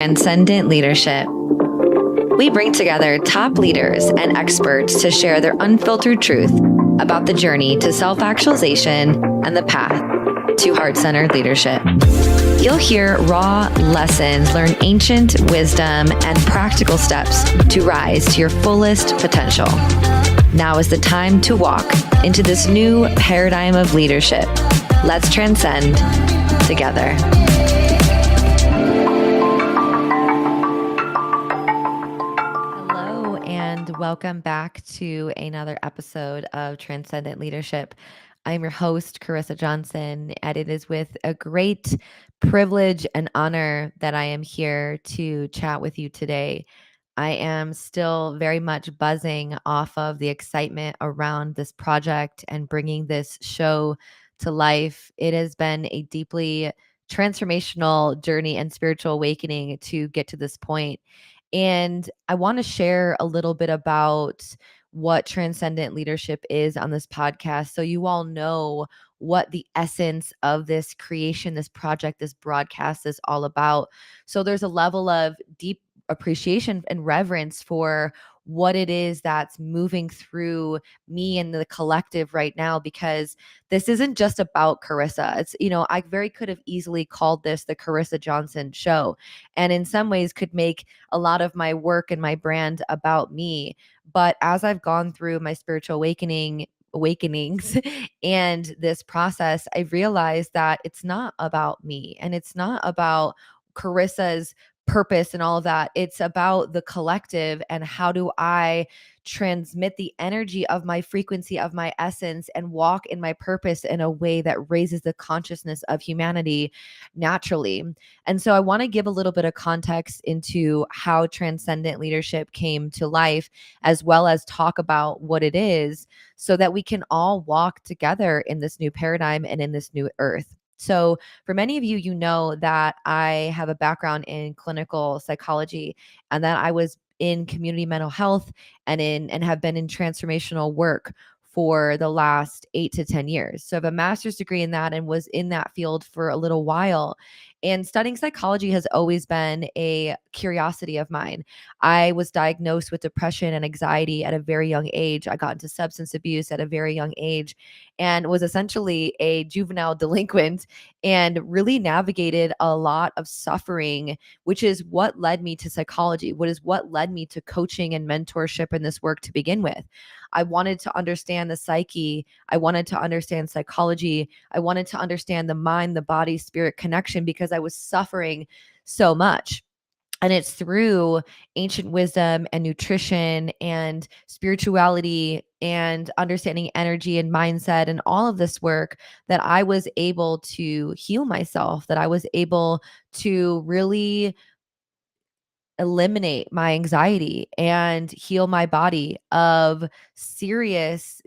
Transcendent Leadership. We bring together top leaders and experts to share their unfiltered truth about the journey to self-actualization and the path to heart-centered leadership. You'll hear raw lessons, learn ancient wisdom, and practical steps to rise to your fullest potential. Now is the time to walk into this new paradigm of leadership. Let's transcend together. Hello, and welcome back to another episode of Transcendent Leadership. I'm your host, Carissa Johnson, and it is with a great privilege and honor that I am here to chat with you today. I am still very much buzzing off of the excitement around this project and bringing this show to life. It has been a deeply transformational journey and spiritual awakening to get to this point. And I want to share a little bit about what transcendent leadership is on this podcast so you all know what the essence of this creation, this project, this broadcast is all about. So there's a level of deep appreciation and reverence for what it is that's moving through me and the collective right now, because this isn't just about Carissa. It's, I very could have easily called this the Carissa Johnson show, and in some ways could make a lot of my work and my brand about me. But as I've gone through my spiritual awakenings and this process, I realized that it's not about me and it's not about Carissa's purpose and all of that. It's about the collective and how do I transmit the energy of my frequency, of my essence, and walk in my purpose in a way that raises the consciousness of humanity naturally. And so I want to give a little bit of context into how transcendent leadership came to life, as well as talk about what it is so that we can all walk together in this new paradigm and in this new earth. So for many of you, you know that I have a background in clinical psychology and that I was in community mental health and have been in transformational work for the last 8 to 10 years. So I have a master's degree in that and was in that field for a little while. And studying psychology has always been a curiosity of mine. I was diagnosed with depression and anxiety at a very young age. I got into substance abuse at a very young age and was essentially a juvenile delinquent and really navigated a lot of suffering, which is what led me to psychology, what led me to coaching and mentorship in this work to begin with. I wanted to understand the psyche. I wanted to understand psychology. I wanted to understand the mind, the body, spirit connection because I was suffering so much. And it's through ancient wisdom and nutrition and spirituality and understanding energy and mindset and all of this work that I was able to heal myself, that I was able to really eliminate my anxiety and heal my body of serious,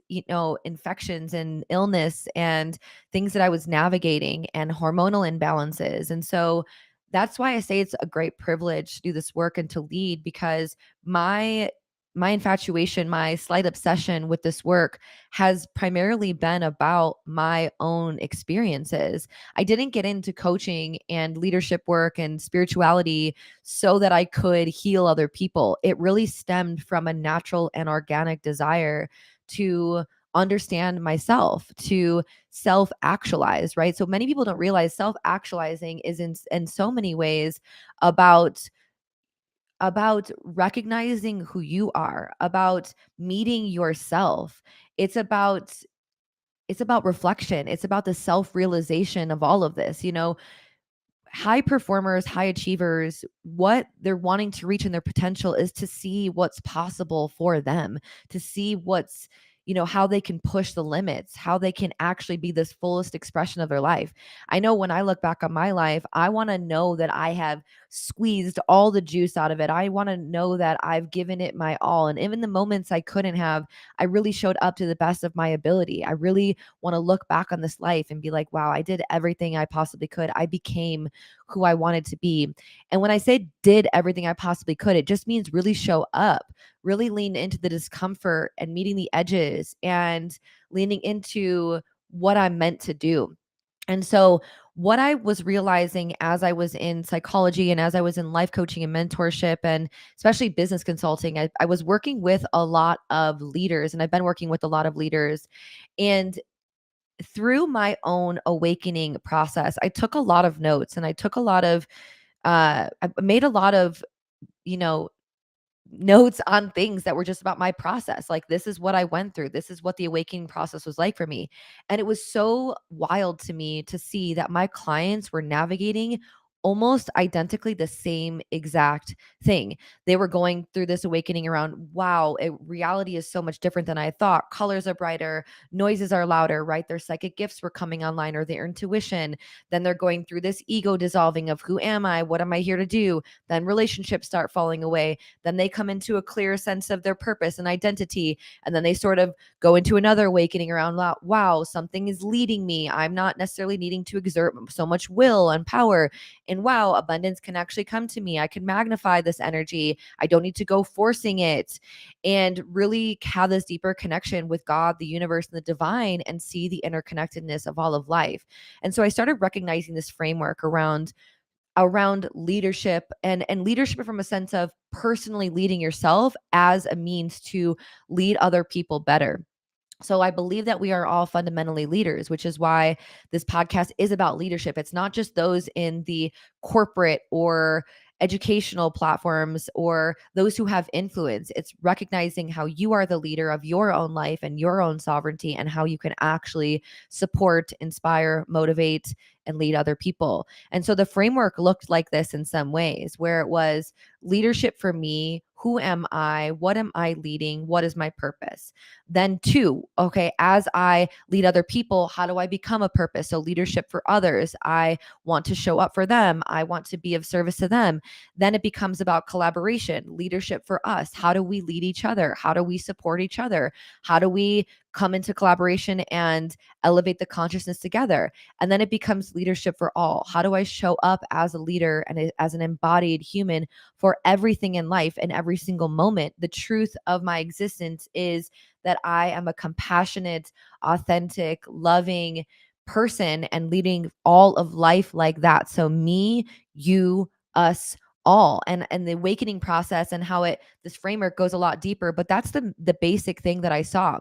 infections and illness and things that I was navigating and hormonal imbalances. And so that's why I say it's a great privilege to do this work and to lead, because my infatuation, my slight obsession with this work has primarily been about my own experiences. I didn't get into coaching and leadership work and spirituality so that I could heal other people. It really stemmed from a natural and organic desire to understand myself, to self-actualize, right? So many people don't realize self-actualizing is in so many ways about recognizing who you are, about meeting yourself. It's about reflection. It's about the self-realization of all of this. High performers, high achievers, what they're wanting to reach in their potential is to see what's possible for them, to see how they can push the limits, how they can actually be this fullest expression of their life. I know when I look back on my life, I want to know that I have squeezed all the juice out of it. I want to know that I've given it my all. And even the moments I couldn't have, I really showed up to the best of my ability. I really want to look back on this life and be like, wow, I did everything I possibly could. I became who I wanted to be. And when I say did everything I possibly could, it just means really show up, really lean into the discomfort and meeting the edges and leaning into what I'm meant to do. And so what I was realizing as I was in psychology and as I was in life coaching and mentorship and especially business consulting, I was working with a lot of leaders, and I've been working with a lot of leaders. And through my own awakening process, I took a lot of notes, and I took a lot of, I made a lot of, you know, notes on things that were just about my process. Like, this is what I went through. This is what the awakening process was like for me. And it was so wild to me to see that my clients were navigating almost identically the same exact thing. They were going through this awakening around, wow, reality is so much different than I thought. Colors are brighter, noises are louder, right? Their psychic gifts were coming online, or their intuition. Then they're going through this ego dissolving of, who am I? What am I here to do? Then relationships start falling away. Then they come into a clear sense of their purpose and identity. And then they sort of go into another awakening around, wow, something is leading me. I'm not necessarily needing to exert so much will and power. And wow, abundance can actually come to me. I can magnify this energy. I don't need to go forcing it. And really have this deeper connection with God, the universe, and the divine, and see the interconnectedness of all of life. And so I started recognizing this framework around leadership, and leadership from a sense of personally leading yourself as a means to lead other people better. So I believe that we are all fundamentally leaders, which is why this podcast is about leadership. It's not just those in the corporate or educational platforms or those who have influence. It's recognizing how you are the leader of your own life and your own sovereignty, and how you can actually support, inspire, motivate, and lead other people. And so the framework looked like this in some ways, where it was leadership for me. Who am I? What am I leading? What is my purpose? Then two, okay, as I lead other people, how do I become a purpose? So leadership for others. I want to show up for them. I want to be of service to them. Then it becomes about collaboration, leadership for us. How do we lead each other? How do we support each other? How do we come into collaboration and elevate the consciousness together? And then it becomes leadership for all. How do I show up as a leader and as an embodied human for everything in life and every single moment? The truth of my existence is that I am a compassionate, authentic, loving person, and leading all of life like that. So me, you, us, all. And the awakening process and how it this framework goes a lot deeper, but that's the basic thing that I saw.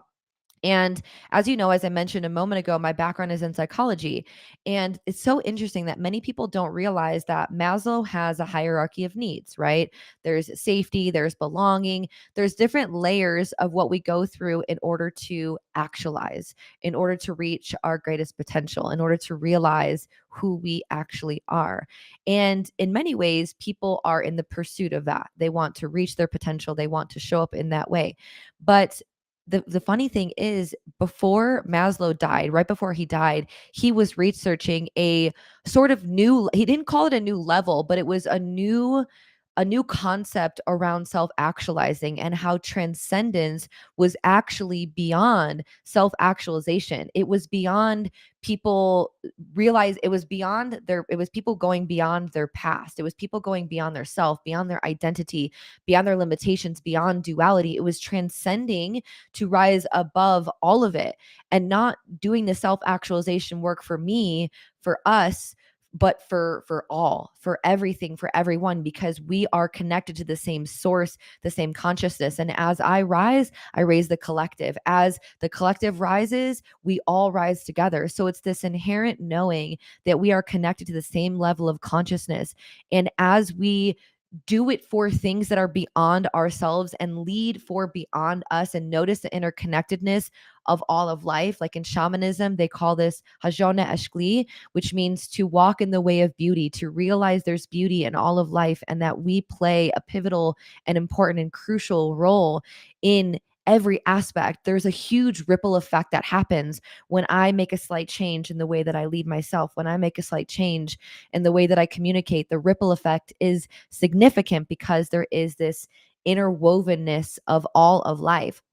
And as you know, as I mentioned a moment ago, my background is in psychology. And it's so interesting that many people don't realize that Maslow has a hierarchy of needs, right? There's safety, there's belonging, there's different layers of what we go through in order to actualize, in order to reach our greatest potential, in order to realize who we actually are. And in many ways, people are in the pursuit of that. They want to reach their potential, they want to show up in that way. But the funny thing is, before Maslow died, right before he died, he was researching a sort of new, he didn't call it a new level, but it was a new concept around self-actualizing, and how transcendence was actually beyond self-actualization. It was beyond people realize it was people going beyond their past. It was people going beyond their self, beyond their identity, beyond their limitations, beyond duality. It was transcending to rise above all of it, and not doing the self-actualization work for me, for us, but for all, for everything, for everyone, because we are connected to the same source, the same consciousness. And as I rise, I raise the collective. As the collective rises, we all rise together. So it's this inherent knowing that we are connected to the same level of consciousness. And as we do it for things that are beyond ourselves and lead for beyond us, and notice the interconnectedness of all of life. Like in shamanism, they call this hajone eshkli, which means to walk in the way of beauty, to realize there's beauty in all of life, and that we play a pivotal and important and crucial role in every aspect. There's a huge ripple effect that happens when I make a slight change in the way that I lead myself, when I make a slight change in the way that I communicate. The ripple effect is significant because there is this interwovenness of all of life.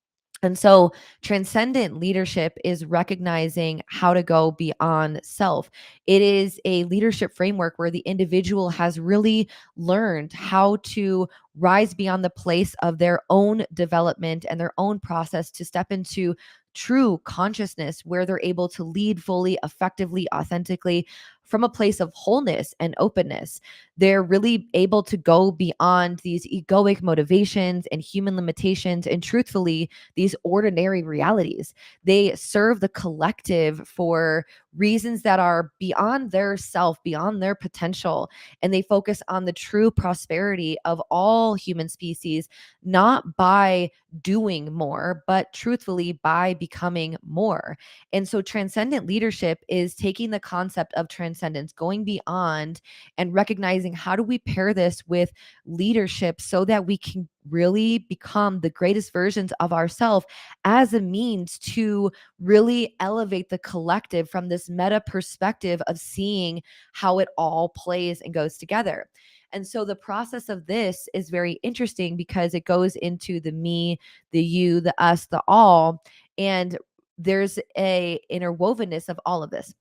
And so, transcendent leadership is recognizing how to go beyond self. It is a leadership framework where the individual has really learned how to rise beyond the place of their own development and their own process to step into true consciousness where they're able to lead fully, effectively, authentically from a place of wholeness and openness. They're really able to go beyond these egoic motivations and human limitations and truthfully, these ordinary realities. They serve the collective for reasons that are beyond their self, beyond their potential. And they focus on the true prosperity of all human species, not by doing more, but truthfully by becoming more. And so transcendent leadership is taking the concept of transcendence, going beyond and recognizing how do we pair this with leadership so that we can really become the greatest versions of ourselves as a means to really elevate the collective from this meta perspective of seeing how it all plays and goes together. And so the process of this is very interesting because it goes into the me, the you, the us, the all, and there's a interwovenness of all of this.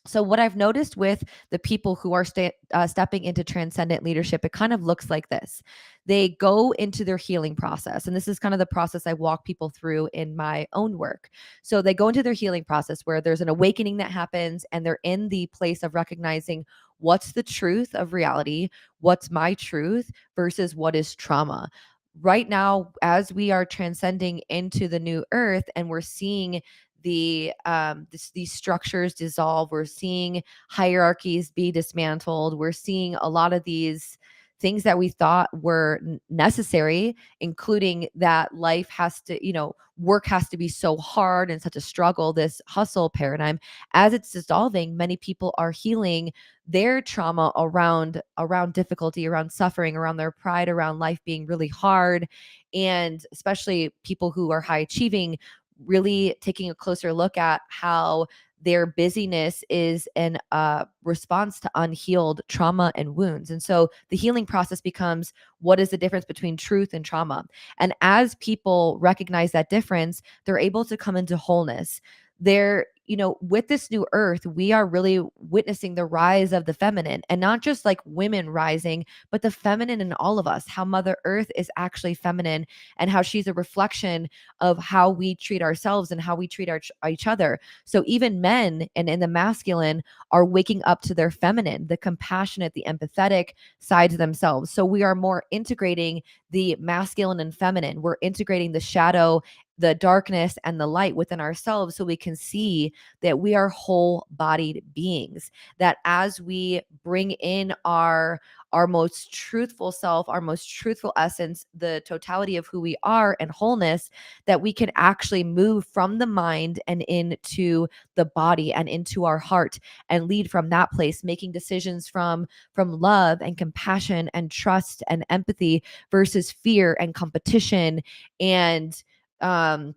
So what I've noticed with the people who are stepping into transcendent leadership, it kind of looks like this. They go into their healing process. And this is kind of the process I walk people through in my own work. So they go into their healing process where there's an awakening that happens and they're in the place of recognizing what's the truth of reality, what's my truth versus what is trauma. Right now, as we are transcending into the new earth and we're seeing these structures dissolve, we're seeing hierarchies be dismantled, we're seeing a lot of these things that we thought were necessary, including that life has to, work has to be so hard and such a struggle, this hustle paradigm. As it's dissolving, many people are healing their trauma around difficulty, around suffering, around their pride, around life being really hard. And especially people who are high achieving, really taking a closer look at how their busyness is an response to unhealed trauma and wounds. And so the healing process becomes, what is the difference between truth and trauma? And as people recognize that difference, they're able to come into wholeness. They're, with this new earth, we are really witnessing the rise of the feminine, and not just like women rising, but the feminine in all of us, how Mother Earth is actually feminine and how she's a reflection of how we treat ourselves and how we treat each other. So even men and in the masculine are waking up to their feminine, the compassionate, the empathetic side to themselves. So we are more integrating the masculine and feminine. We're integrating the shadow, the darkness, and the light within ourselves so we can see that we are whole-bodied beings, that as we bring in our most truthful self, our most truthful essence, the totality of who we are and wholeness, that we can actually move from the mind and into the body and into our heart and lead from that place, making decisions from love and compassion and trust and empathy versus fear and competition and um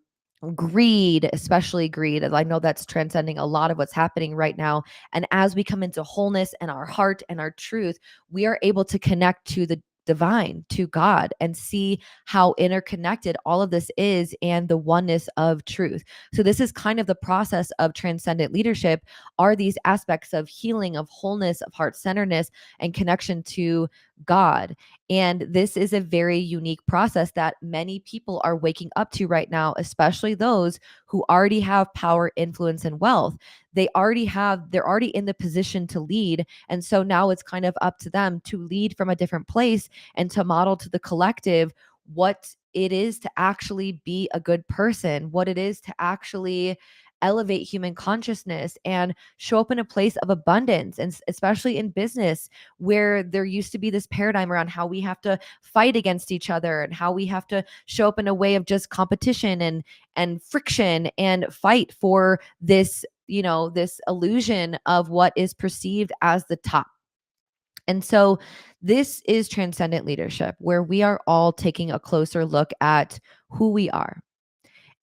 greed, especially greed. I know that's transcending a lot of what's happening right now. And as we come into wholeness and our heart and our truth, we are able to connect to the divine, to God, and see how interconnected all of this is and the oneness of truth. So this is kind of the process of transcendent leadership, are these aspects of healing, of wholeness, of heart-centeredness, and connection to God. And this is a very unique process that many people are waking up to right now, especially those who already have power, influence, and wealth. They're already in the position to lead. And so now it's kind of up to them to lead from a different place and to model to the collective what it is to actually be a good person, what it is to actually elevate human consciousness and show up in a place of abundance, and especially in business where there used to be this paradigm around how we have to fight against each other and how we have to show up in a way of just competition and friction and fight for this, this illusion of what is perceived as the top. And so this is transcendent leadership, where we are all taking a closer look at who we are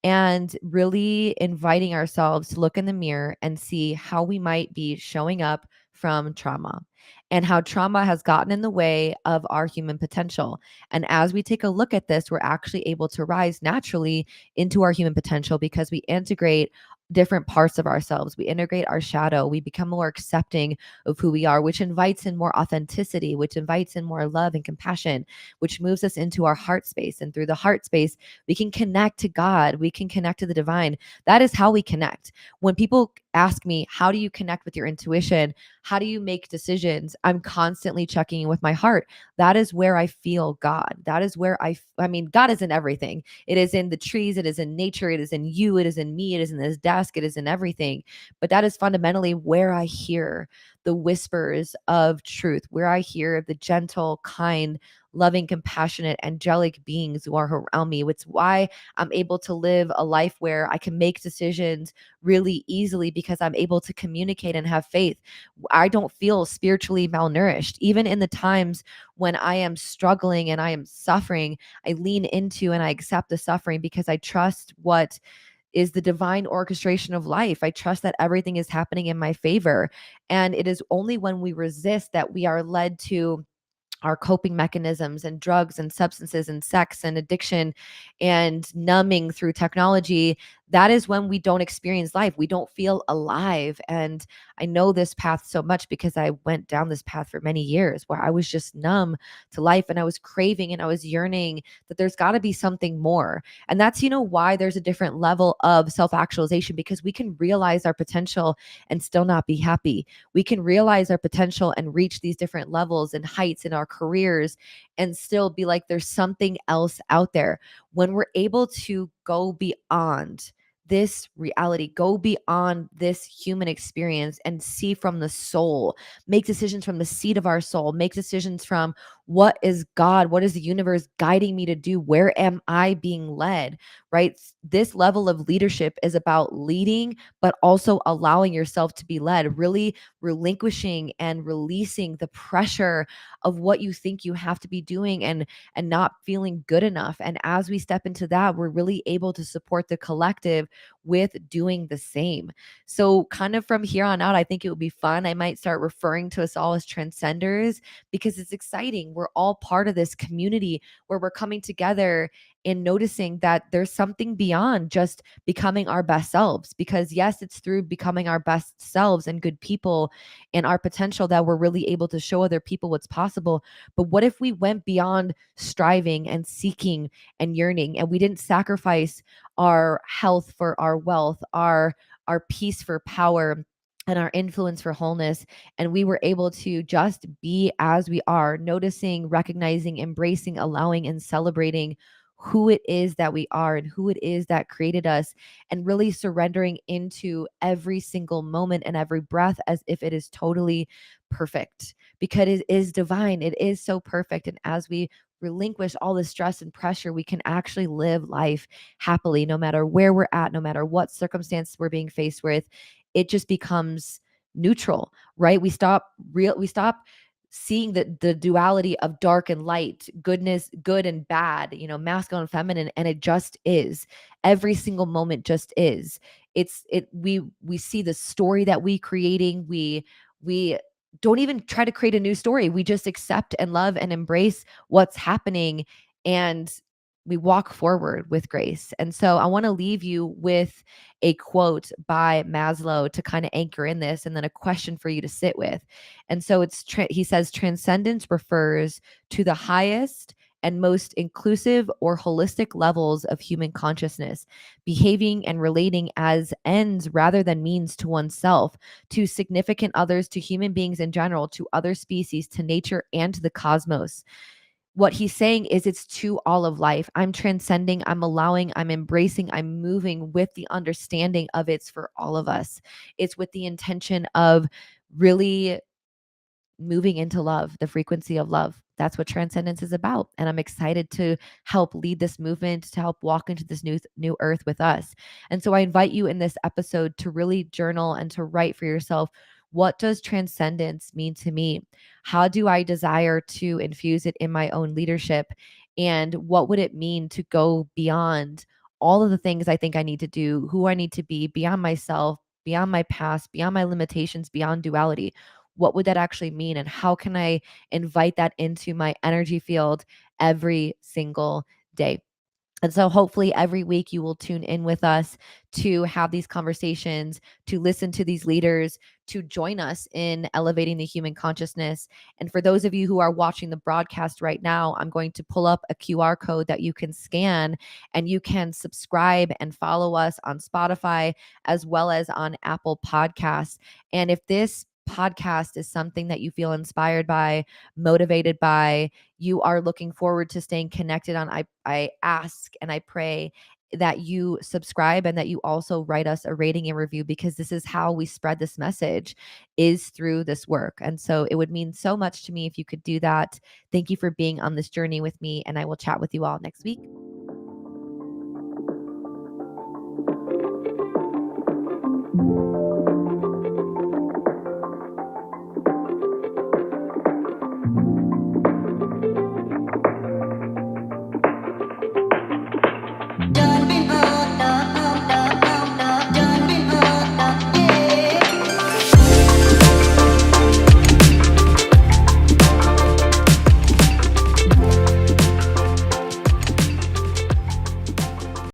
and really inviting ourselves to look in the mirror and see how we might be showing up from trauma and how trauma has gotten in the way of our human potential. And as we take a look at this, we're actually able to rise naturally into our human potential because we integrate different parts of ourselves. We integrate our shadow. We become more accepting of who we are, which invites in more authenticity, which invites in more love and compassion, which moves us into our heart space. And through the heart space, we can connect to God. We can connect to the divine. That is how we connect. When people ask me, how do you connect with your intuition? How do you make decisions? I'm constantly checking in with my heart. That is where I feel God. That is where I mean, God is in everything. It is in the trees, it is in nature, it is in you, it is in me, it is in this desk, it is in everything. But that is fundamentally where I hear the whispers of truth, where I hear the gentle, kind, loving, compassionate, angelic beings who are around me. It's why I'm able to live a life where I can make decisions really easily because I'm able to communicate and have faith. I don't feel spiritually malnourished. Even in the times when I am struggling and I am suffering, I lean into and I accept the suffering because I trust what is the divine orchestration of life. I trust that everything is happening in my favor. And it is only when we resist that we are led to our coping mechanisms and drugs and substances and sex and addiction and numbing through technology. That is when we don't experience life. We don't feel alive. And I know this path so much because I went down this path for many years where I was just numb to life and I was craving and I was yearning that there's got to be something more. And that's, why there's a different level of self actualization, because we can realize our potential and still not be happy. We can realize our potential and reach these different levels and heights in our careers and still be like, there's something else out there. When we're able to go beyond this reality, go beyond this human experience and see from the soul, make decisions from the seat of our soul, make decisions from what is God, what is the universe guiding me to do, where am I being led, right? This level of leadership is about leading, but also allowing yourself to be led, really relinquishing and releasing the pressure of what you think you have to be doing and not feeling good enough. And as we step into that, we're really able to support the collective with doing the same. So kind of from here on out, I think it would be fun. I might start referring to us all as transcenders because it's exciting. We're all part of this community where we're coming together and noticing that there's something beyond just becoming our best selves. Because yes, it's through becoming our best selves and good people and our potential that we're really able to show other people what's possible. But what if we went beyond striving and seeking and yearning, and we didn't sacrifice our health for our wealth, our peace for power, and our influence for wholeness, and we were able to just be as we are, noticing, recognizing, embracing, allowing, and celebrating who it is that we are and who it is that created us, and really surrendering into every single moment and every breath as if it is totally perfect, because it is divine. It is so perfect. And as we relinquish all the stress and pressure, we can actually live life happily, no matter where we're at, no matter what circumstances we're being faced with. It just becomes neutral, right? We stop seeing the duality of dark and light, goodness, good and bad, masculine and feminine, and it just is. Every single moment just is. We see the story that we creating. We don't even try to create a new story. We just accept and love and embrace what's happening, and we walk forward with grace. And so I want to leave you with a quote by Maslow to kind of anchor in this, and then a question for you to sit with. And so he says transcendence refers to the highest and most inclusive or holistic levels of human consciousness, behaving and relating as ends rather than means to oneself, to significant others, to human beings in general, to other species, to nature, and to the cosmos. What he's saying is it's to all of life. I'm transcending, I'm allowing, I'm embracing, I'm moving with the understanding of it's for all of us. It's with the intention of really moving into love, the frequency of love. That's what transcendence is about. And I'm excited to help lead this movement, to help walk into this new earth with us. And so I invite you in this episode to really journal and to write for yourself, what does transcendence mean to me? How do I desire to infuse it in my own leadership? And what would it mean to go beyond all of the things I think I need to do, who I need to be, beyond myself, beyond my past, beyond my limitations, beyond duality? What would that actually mean? And how can I invite that into my energy field every single day? And so hopefully every week you will tune in with us to have these conversations, to listen to these leaders, to join us in elevating the human consciousness. And for those of you who are watching the broadcast right now, I'm going to pull up a QR code that you can scan, and you can subscribe and follow us on Spotify as well as on Apple Podcasts. And if this podcast is something that you feel inspired by, motivated by, you are looking forward to staying connected on, I ask and I pray that you subscribe and that you also write us a rating and review, because this is how we spread this message, is through this work. And so it would mean so much to me if you could do that. Thank you for being on this journey with me, and I will chat with you all next week.